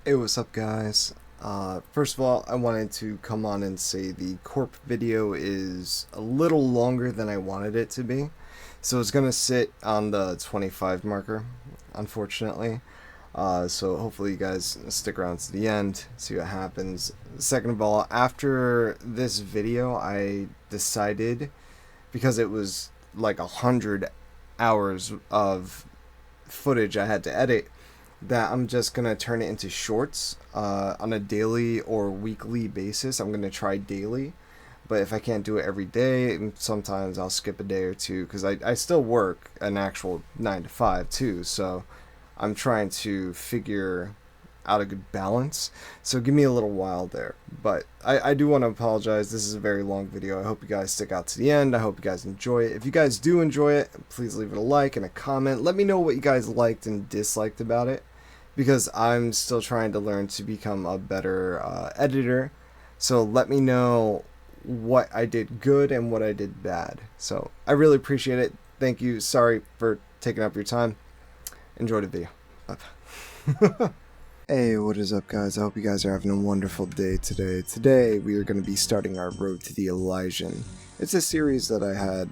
Hey, what's up, guys? First of all, I wanted to come on and say the corp video is a little longer than I wanted it to be. So it's going to sit on the 25 marker, unfortunately. So hopefully you guys stick around to the end, see what happens. Second of all, after this video, I decided, because it was like 100 hours of footage I had to edit, that I'm just gonna turn it into shorts on a daily or weekly basis. I'm gonna try daily, but if I can't do it every day, sometimes I'll skip a day or two, because I still work an actual 9 to 5 too, so I'm trying to figure out a good balance. So give me a little while there, but I do want to apologize. This is a very long video. I hope you guys stick out to the end. I hope you guys enjoy it. If you guys do enjoy it, please leave it a like and a comment. Let me know what you guys liked and disliked about it, because I'm still trying to learn to become a better editor. So let me know what I did good and what I did bad. So I really appreciate it. Thank you. Sorry for taking up your time. Enjoy the video. Bye. Hey, what is up, guys? I hope you guys are having a wonderful day today. Today we are going to be starting our road to the Elysian. It's a series that I had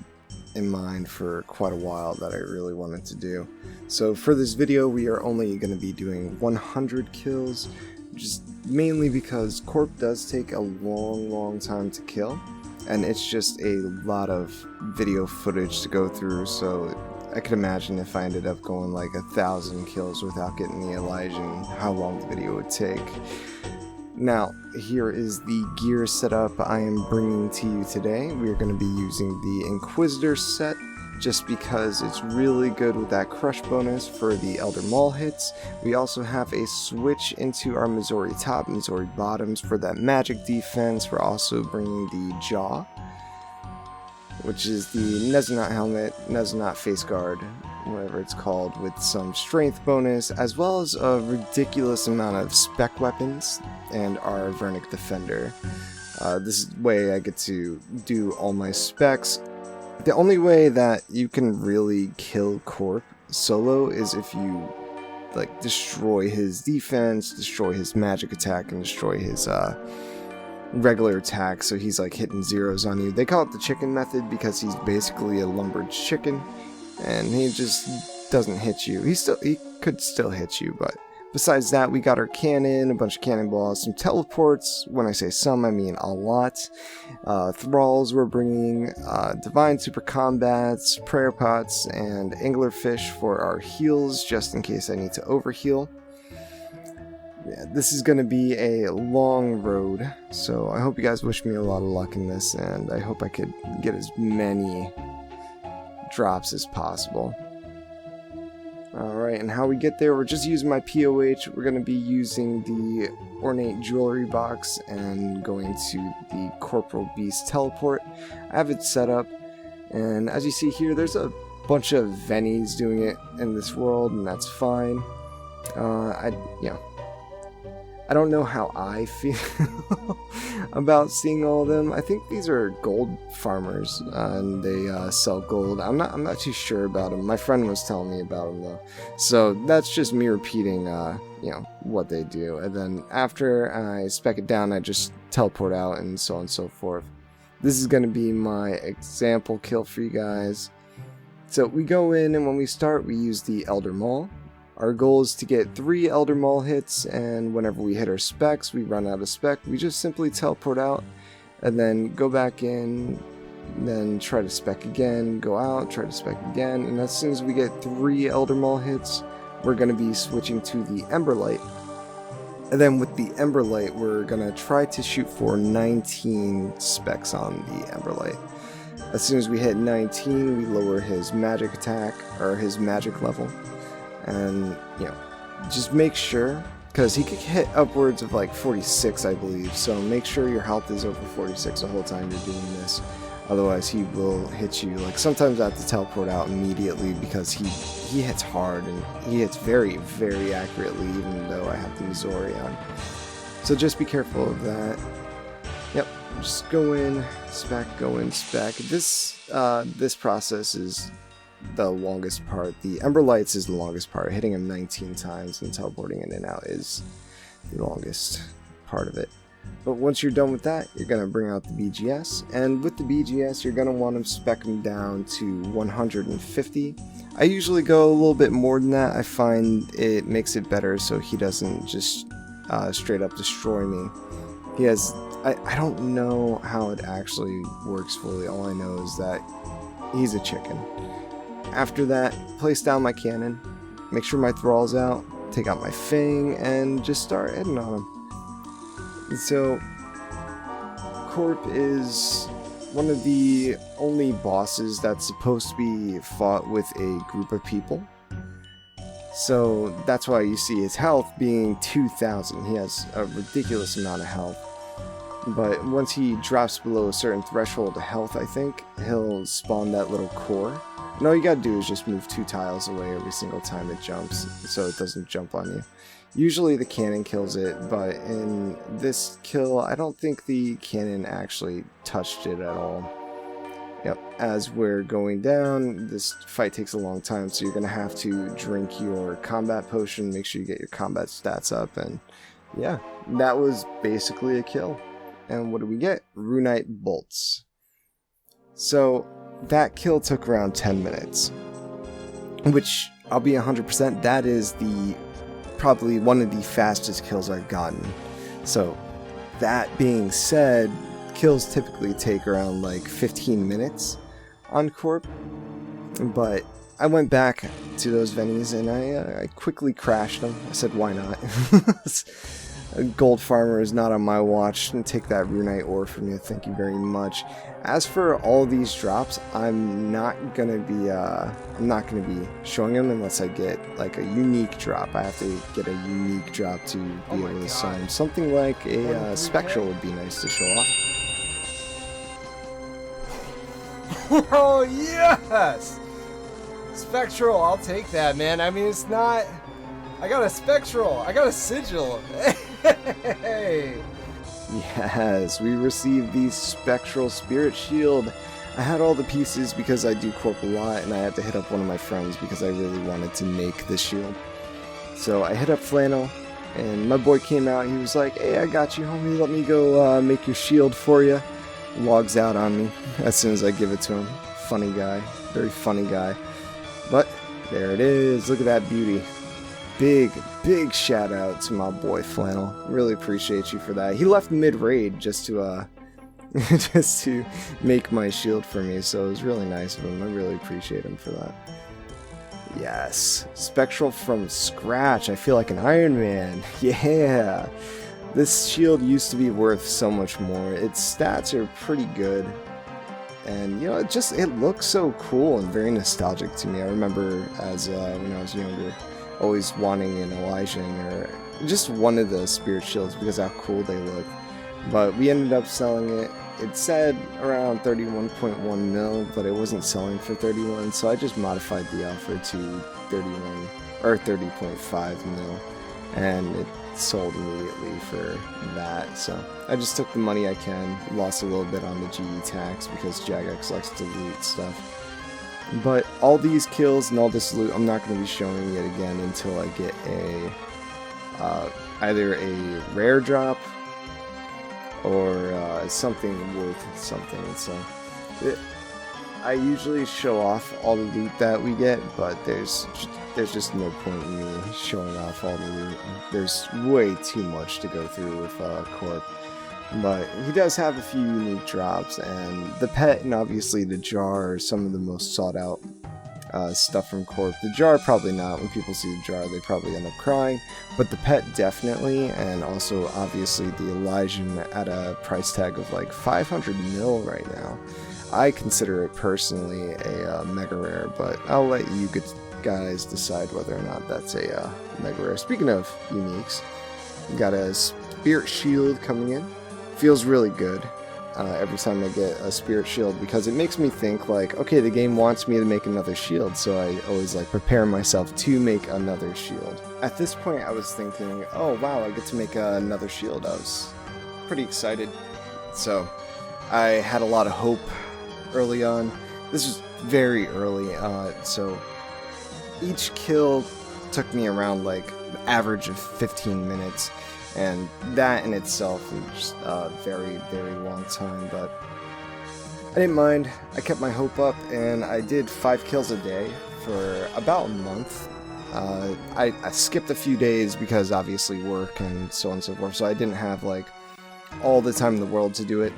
in mind for quite a while that I really wanted to do. So for this video, we are only going to be doing 100 kills, just mainly because Corp does take a long time to kill, and it's just a lot of video footage to go through, so I could imagine if I ended up going like 1,000 kills without getting the Elysian, how long the video would take. Now, here is the gear setup I am bringing to you today. We are going to be using the Inquisitor set, just because it's really good with that crush bonus for the Elder Maul hits. We also have a switch into our Missouri top, Missouri bottoms for that magic defense. We're also bringing the jaw, which is the Nezanovt helmet, Nezanovt face guard, whatever it's called, with some strength bonus, as well as a ridiculous amount of spec weapons, and our Vernic defender. This way I get to do all my specs. The only way that you can really kill Corp solo is if you like destroy his defense, destroy his magic attack, and destroy his regular attack, so he's like hitting zeros on you. They call it the chicken method because he's basically a lumbered chicken, and he just doesn't hit you. He could still hit you, but besides that, we got our cannon, a bunch of cannonballs, some teleports. When I say some, I mean a lot. Thralls we're bringing, divine super combats, prayer pots, and anglerfish for our heals, just in case I need to overheal. Yeah, this is going to be a long road, so I hope you guys wish me a lot of luck in this, and I hope I could get as many drops as possible. Alright, and how we get there, we're just using my POH. We're going to be using the ornate jewelry box and going to the Corporal Beast teleport. I have it set up, and as you see here, there's a bunch of Vennies doing it in this world, and that's fine. I don't know how I feel about seeing all of them. I think these are gold farmers, and they sell gold. I'm not too sure about them. My friend was telling me about them though, so that's just me repeating, what they do. And then after I spec it down, I just teleport out, and so on and so forth. This is gonna be my example kill for you guys. So we go in, and when we start, we use the Elder Maul. Our goal is to get 3 Elder Maul hits, and whenever we hit our specs, we run out of spec, we just simply teleport out, and then go back in, then try to spec again, go out, try to spec again, and as soon as we get 3 Elder Maul hits, we're going to be switching to the Emberlight. And then with the Emberlight, we're going to try to shoot for 19 specs on the Emberlight. As soon as we hit 19, we lower his magic attack, or his magic level. And, just make sure, because he could hit upwards of like 46, I believe, so make sure your health is over 46 the whole time you're doing this. Otherwise, he will hit you. Like, sometimes I have to teleport out immediately because he hits hard, and he hits very accurately, even though I have the Missouri on. So just be careful of that. Yep, just go in, spec, go in, spec. This process is the longest part. The Ember Lights is the longest part. Hitting him 19 times and teleporting in and out is the longest part of it. But once you're done with that, you're going to bring out the BGS, and with the BGS, you're going to want to spec them down to 150. I usually go a little bit more than that. I find it makes it better so he doesn't just straight up destroy me. He has, I don't know how it actually works fully. All I know is that he's a chicken. After that, place down my cannon, make sure my thrall's out, take out my fang, and just start hitting on him. So, Corp is one of the only bosses that's supposed to be fought with a group of people. So that's why you see his health being 2,000. He has a ridiculous amount of health. But once he drops below a certain threshold of health, I think, he'll spawn that little core. And all you gotta do is just move 2 tiles away every single time it jumps, so it doesn't jump on you. Usually the cannon kills it, but in this kill, I don't think the cannon actually touched it at all. Yep, as we're going down, this fight takes a long time, so you're going to have to drink your combat potion, make sure you get your combat stats up, and yeah, that was basically a kill. And what do we get? Runite bolts. So that kill took around 10 minutes, which I'll be 100%, that is probably one of the fastest kills I've gotten. So that being said, kills typically take around like 15 minutes on Corp, but I went back to those venues and I quickly crashed them. I said, why not? Gold farmer is not on my watch, and take that runite ore from you, thank you very much. As for all these drops, I'm not gonna be showing them unless I get like a unique drop. I have to get a unique drop to be able to summon. Something like a spectral would be nice to show off. Oh yes! Spectral, I'll take that, man. I mean, it's not... I got a spectral, I got a sigil. Hey! Yes, we received the Spectral Spirit Shield. I had all the pieces because I do Corp a lot, and I had to hit up one of my friends because I really wanted to make the shield. So I hit up Flannel, and my boy came out, he was like, hey, I got you, homie, let me go make your shield for you. Logs out on me as soon as I give it to him. Funny guy, very funny guy. But there it is, look at that beauty. Big shout out to my boy Flannel. Really appreciate you for that. He left mid-raid just to just to make my shield for me, so it was really nice of him. I really appreciate him for that. Yes, Spectral from scratch. I feel like an Iron Man. Yeah. This shield used to be worth so much more. Its stats are pretty good. And, you know, it looks so cool and very nostalgic to me. I remember as when I was younger, always wanting an Elysian or just one of the spirit shields because how cool they look. But we ended up selling it. It said around 31.1 mil, but it wasn't selling for 31, so I just modified the offer to 31 or 30.5 mil, and it sold immediately for that. So I just took the money I can, lost a little bit on the GE tax because Jagex likes to loot stuff. But all these kills and all this loot, I'm not going to be showing it again until I get a either a rare drop or something worth something. So I usually show off all the loot that we get, but there's just no point in me showing off all the loot. There's way too much to go through with Corp. But he does have a few unique drops, and the pet and obviously the jar are some of the most sought out stuff from Corp. The jar probably not. When people see the jar, they probably end up crying, but the pet definitely, and also obviously the Elysian at a price tag of like 500 mil right now. I consider it personally a mega rare, but I'll let you guys decide whether or not that's a mega rare. Speaking of uniques, we got a Spirit Shield coming in. Feels really good every time I get a Spirit Shield because it makes me think like, okay, the game wants me to make another shield, so I always like prepare myself to make another shield. At this point I was thinking, oh wow, I get to make another shield. I was pretty excited. So I had a lot of hope early on. This was very early, so each kill took me around like average of 15 minutes, and that in itself is a very, very long time, but I didn't mind. I kept my hope up, and I did 5 kills a day for about a month. I skipped a few days because obviously work and so on and so forth, so I didn't have like all the time in the world to do it.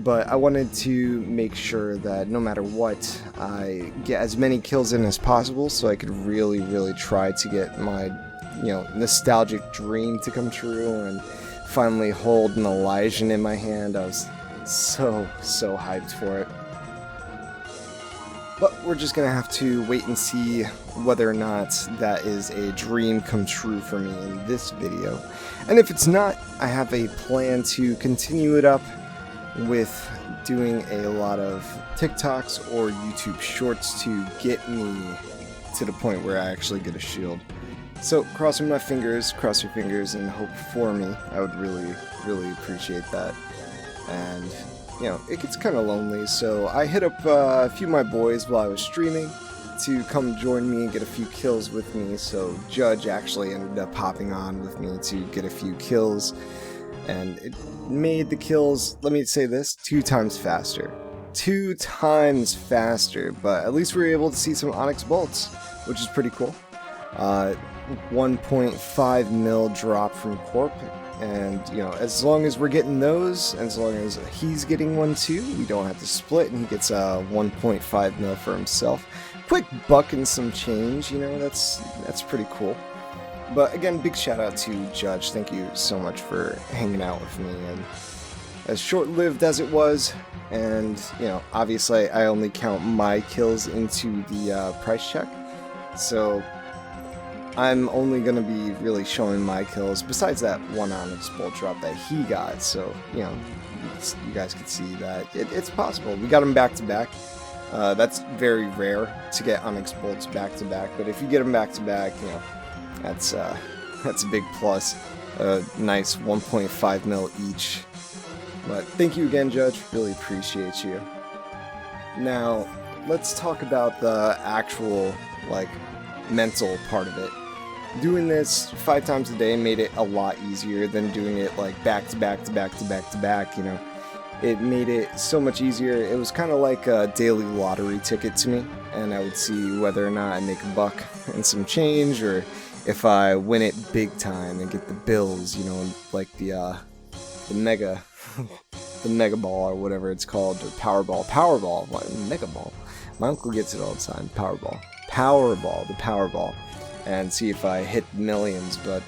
But I wanted to make sure that no matter what, I get as many kills in as possible, so I could really, really try to get my, nostalgic dream to come true and finally hold an Elysian in my hand. I was so hyped for it. But we're just gonna have to wait and see whether or not that is a dream come true for me in this video. And if it's not, I have a plan to continue it up with doing a lot of TikToks or YouTube shorts to get me to the point where I actually get a shield. So cross your fingers and hope for me. I would really, really appreciate that. And it gets kind of lonely, so I hit up a few of my boys while I was streaming to come join me and get a few kills with me. So Judge actually ended up hopping on with me to get a few kills, and it made the kills, let me say this, 2 times faster. 2 times faster, but at least we were able to see some Onyx bolts, which is pretty cool. 1.5 mil drop from Corp, and as long as we're getting those, and as long as he's getting one too, we don't have to split, and he gets a 1.5 mil for himself. Quick buck and some change, that's pretty cool. But again, big shout out to Judge. Thank you so much for hanging out with me, and as short-lived as it was, and obviously I only count my kills into the price check, so I'm only going to be really showing my kills, besides that one Onyx bolt drop that he got, so, you guys can see that it's possible. We got him back-to-back. That's very rare to get Onyx bolts back-to-back, but if you get them back-to-back, that's a big plus. Nice 1.5 mil each. But thank you again, Judge. Really appreciate you. Now, let's talk about the actual, mental part of it. Doing this 5 times a day made it a lot easier than doing it back to back to back to back to back. It made it so much easier. It was kind of like a daily lottery ticket to me, and I would see whether or not I make a buck and some change, or if I win it big time and get the bills, like the mega the mega ball or whatever it's called, or Powerball, what, mega ball. My uncle gets it all the time. Powerball, the Powerball, and see if I hit millions. But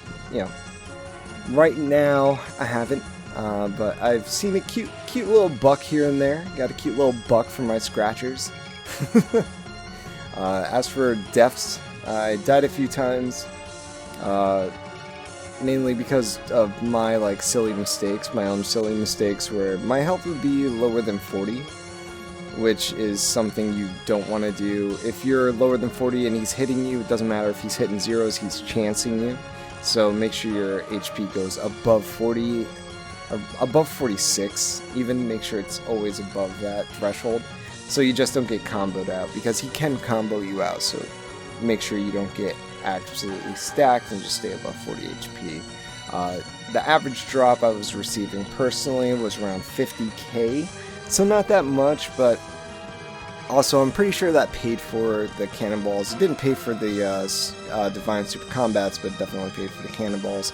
right now I haven't. But I've seen a cute little buck here and there. Got a cute little buck from my scratchers. As for deaths, I died a few times. Mainly because of my my own silly mistakes, where my health would be lower than 40, which is something you don't want to do. If you're lower than 40 and he's hitting you, it doesn't matter if he's hitting zeros, he's chancing you. So make sure your HP goes above 40, or above 46, even make sure it's always above that threshold, so you just don't get comboed out, because he can combo you out, so make sure you don't get absolutely stacked and just stay above 40 HP. The average drop I was receiving personally was around 50k, so not that much, but also I'm pretty sure that paid for the cannonballs. It didn't pay for the Divine Super Combats, but definitely paid for the cannonballs.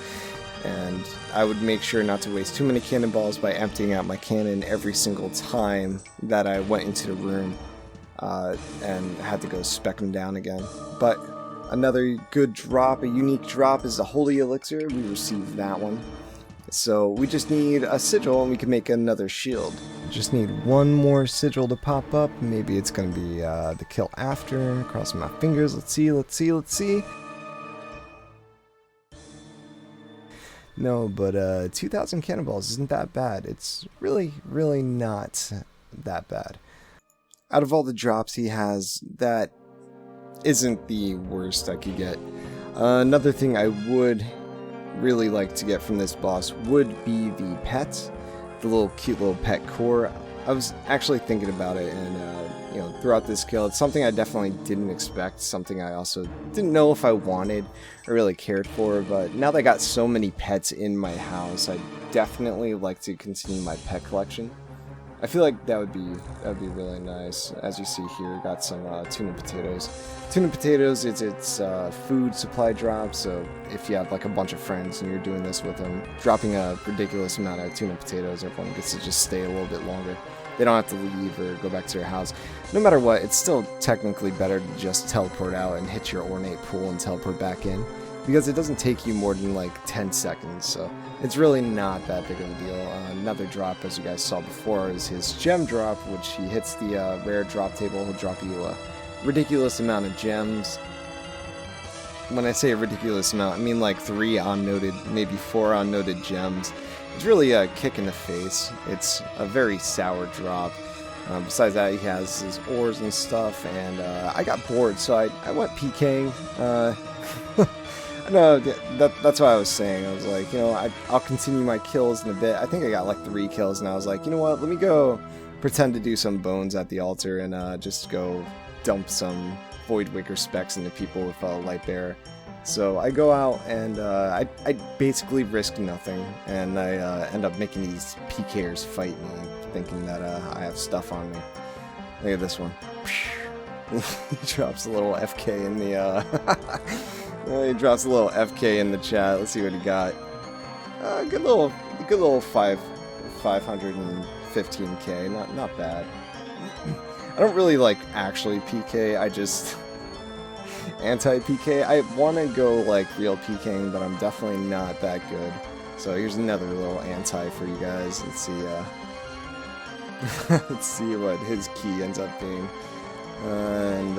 And I would make sure not to waste too many cannonballs by emptying out my cannon every single time that I went into the room, and had to go spec them down again. But another good drop, a unique drop, is the Holy Elixir. We received that one. So we just need a sigil and we can make another shield. Just need one more sigil to pop up. Maybe it's going to be the kill after. Crossing my fingers. Let's see. No, but 2,000 cannonballs isn't that bad. It's really, really not that bad. Out of all the drops he has, that isn't the worst I could get. Another thing I would really like to get from this boss would be the pet, the cute little pet core. I was actually thinking about it, and you know, throughout this kill, it's something I definitely didn't expect, something I also didn't know if I wanted or really cared for, but now that I got so many pets in my house, I definitely like to continue my pet collection. I feel like that would be really nice. As you see here, got some tuna potatoes. Tuna potatoes, it's food supply drop, so if you have like a bunch of friends and you're doing this with them, dropping a ridiculous amount of tuna potatoes, everyone gets to just stay a little bit longer. They don't have to leave or go back to their house. No matter what, it's still technically better to just teleport out and hit your ornate pool and teleport back in, because it doesn't take you more than like 10 seconds, so it's really not that big of a deal. Another drop, as you guys saw before, is his gem drop, which he hits the rare drop table. He'll drop you a ridiculous amount of gems. When I say a ridiculous amount, I mean like 3 unnoted, maybe 4 unnoted gems. It's really a kick in the face. It's a very sour drop. Besides that, he has his ores and stuff, and I got bored, so I went PKing. No, that's what I was saying. I was like, you know, I'll continue my kills in a bit. I think I got like 3 kills, and I was like, you know what, let me go pretend to do some bones at the altar and just go dump some Void Waker specs into people with Light Bearer. So I go out and I basically risk nothing, and I end up making these PKers fight me, thinking that I have stuff on me. Look at this one. He drops a little FK in the he drops a little FK in the chat. Let's see what he got. Good little 515k. Not bad. I don't really like actually PK. I just anti-PK. I want to go like real PKing, but I'm definitely not that good. So here's another little anti for you guys. Let's see. Let's see what his key ends up being. And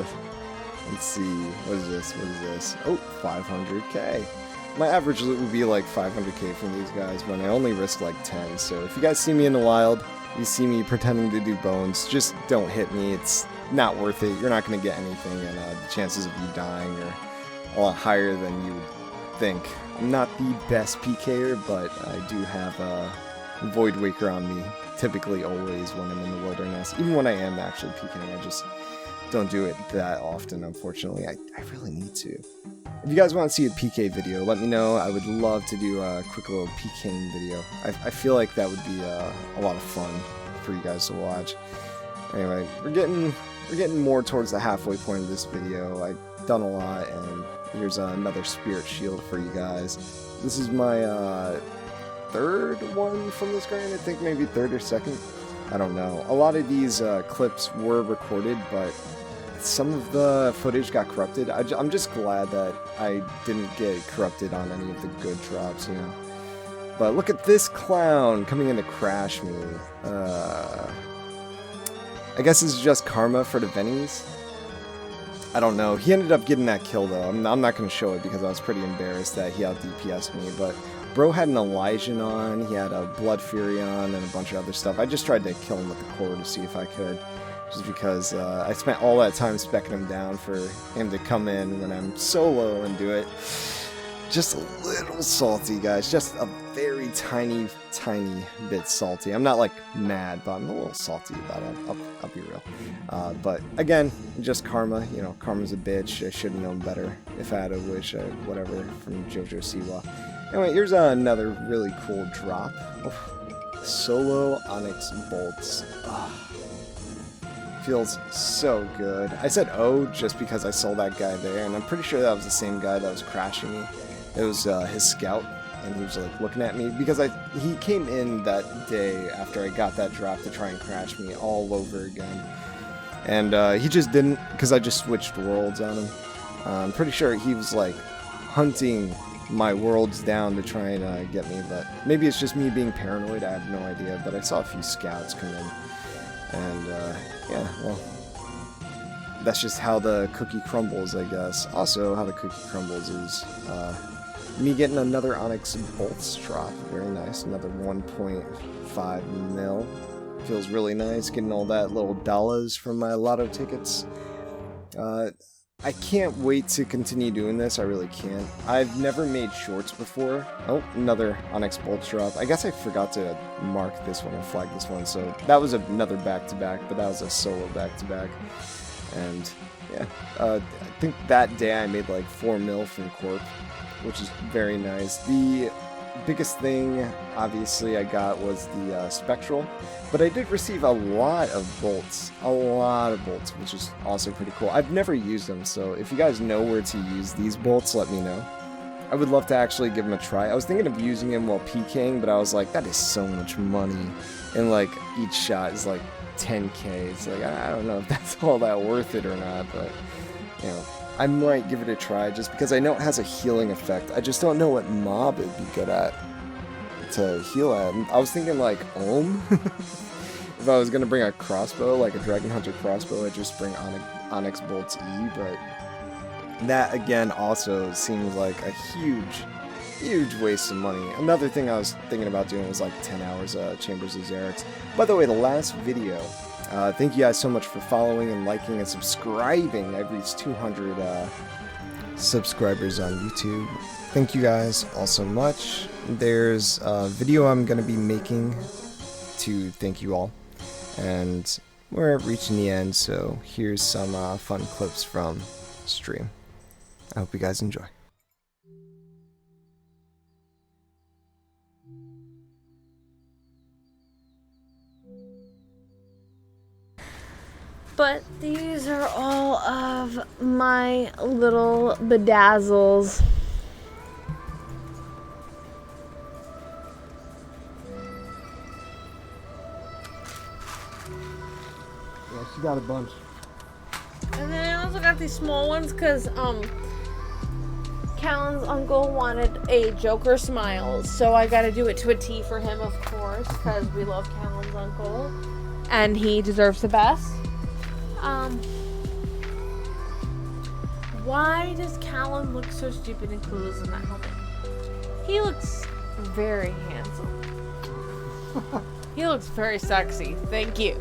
let's see. What is this? What is this? Oh, 500k. My average loot would be like 500k from these guys when I only risk like 10. So if you guys see me in the wild, you see me pretending to do bones, just don't hit me. It's not worth it. You're not going to get anything, and the chances of you dying are a lot higher than you would think. I'm not the best PKer, but I do have a Void Waker on me, typically always when I'm in the wilderness. Even when I am actually PKing, I just don't do it that often, unfortunately. I really need to. If you guys want to see a PK video, let me know. I would love to do a quick little PKing video. I feel like that would be a lot of fun for you guys to watch. Anyway, we're getting more towards the halfway point of this video. I've done a lot, and here's another spirit shield for you guys. This is my third one from this grind, I think maybe third or second. I don't know. A lot of these clips were recorded, but some of the footage got corrupted. I'm just glad that I didn't get corrupted on any of the good drops, you know. But look at this clown coming in to crash me. I guess it's just karma for the Vennies. I don't know. He ended up getting that kill, though. I'm not going to show it because I was pretty embarrassed that he out-DPS'd me, but bro had an Elysian on, he had a Blood Fury on, and a bunch of other stuff. I just tried to kill him with the core to see if I could, just because I spent all that time specking him down for him to come in when I'm solo and do it. Just a little salty, guys. Just a very tiny bit salty. I'm not like mad, but I'm a little salty about it. I'll be real. But again, just karma. You know, karma's a bitch. I should have known better if I had a wish, whatever, from JoJo Siwa. Anyway, here's another really cool drop. Oh, Solo Onyx Bolts. Oh, feels so good. I said oh just because I saw that guy there, and I'm pretty sure that was the same guy that was crashing me. It was his scout, and he was like looking at me because he came in that day after I got that drop to try and crash me all over again, and he just didn't, because I just switched worlds on him. I'm pretty sure he was like hunting my worlds down to try and get me, but maybe it's just me being paranoid. I have no idea, but I saw a few scouts come in, and yeah, well, that's just how the cookie crumbles, I guess. Also, how the cookie crumbles is me getting another Onyx Bolts drop. Very nice. Another 1.5 mil. Feels really nice getting all that little dollars from my lotto tickets. I can't wait to continue doing this, I really can't. I've never made shorts before. Oh, another Onyx Bolt drop. I guess I forgot to mark this one and flag this one, so that was another back-to-back, but that was a solo back-to-back. And yeah, I think that day I made like 4 mil from Corp, which is very nice. The biggest thing, obviously, I got was the Spectral, but I did receive a lot of bolts, which is also pretty cool. I've never used them, so if you guys know where to use these bolts, let me know. I would love to actually give them a try. I was thinking of using them while PKing, but I was like, that is so much money, and like each shot is like 10k. It's like, I don't know if that's all that worth it or not, but you know, I might give it a try just because I know it has a healing effect. I just don't know what mob it'd be good at to heal at. I was thinking like Ohm. If I was gonna bring a crossbow, like a Dragon Hunter crossbow, I'd just bring Onyx Bolt's E, but that again also seems like a huge waste of money. Another thing I was thinking about doing was like 10 hours Chambers of Xerax. By the way, the last video, thank you guys so much for following and liking and subscribing. I've reached 200 subscribers on YouTube. Thank you guys all so much. There's a video I'm going to be making to thank you all. And we're reaching the end, so here's some fun clips from stream. I hope you guys enjoy. But these are all of my little bedazzles. Yeah, she got a bunch. And then I also got these small ones because Kallen's uncle wanted a Joker Smiles, so I got to do it to a T for him, of course, because we love Kallen's uncle and he deserves the best. Why does Kallen look so stupid and clueless in that helmet? He looks very handsome. He looks very sexy. Thank you.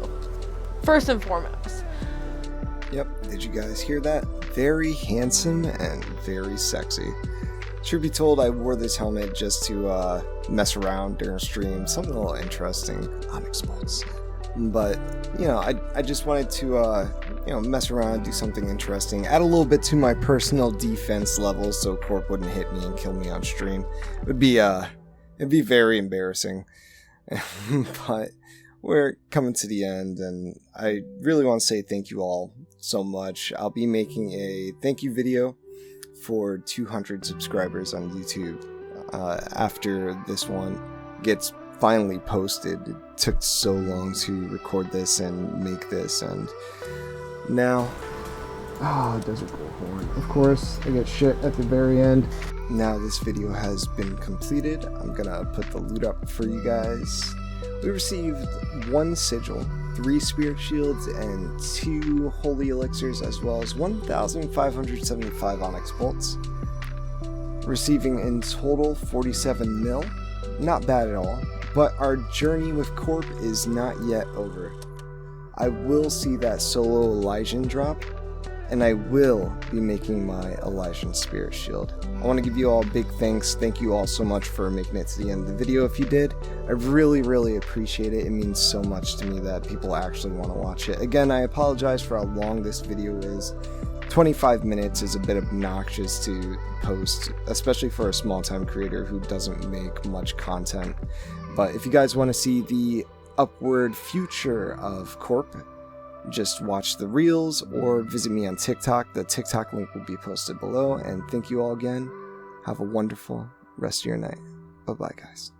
First and foremost. Yep, did you guys hear that? Very handsome and very sexy. Truth be told, I wore this helmet just to mess around during stream, something a little interesting, Onyx Bolts. But, you know, I just wanted to, you know, mess around, do something interesting, add a little bit to my personal defense level so Corp wouldn't hit me and kill me on stream. It'd be very embarrassing. But we're coming to the end, and I really want to say thank you all so much. I'll be making a thank you video for 200 subscribers on YouTube after this one gets finally posted. It took so long to record this and make this, and now Desert Bullhorn. Of course, I get shit at the very end. Now this video has been completed. I'm gonna put the loot up for you guys. We received 1 sigil, 3 spirit shields, and 2 holy elixirs, as well as 1,575 onyx bolts. Receiving in total 47 mil. Not bad at all, but our journey with Corp is not yet over. I will see that solo Elysian drop, and I will be making my Elysian Spirit Shield. I want to give you all big thanks. Thank you all so much for making it to the end of the video if you did. I really appreciate it. It means so much to me that people actually want to watch it. Again, I apologize for how long this video is. 25 minutes is a bit obnoxious to post, especially for a small-time creator who doesn't make much content. But if you guys want to see the upward future of Corp, just watch the reels or visit me on TikTok. The TikTok link will be posted below. And thank you all again. Have a wonderful rest of your night. Bye-bye, guys.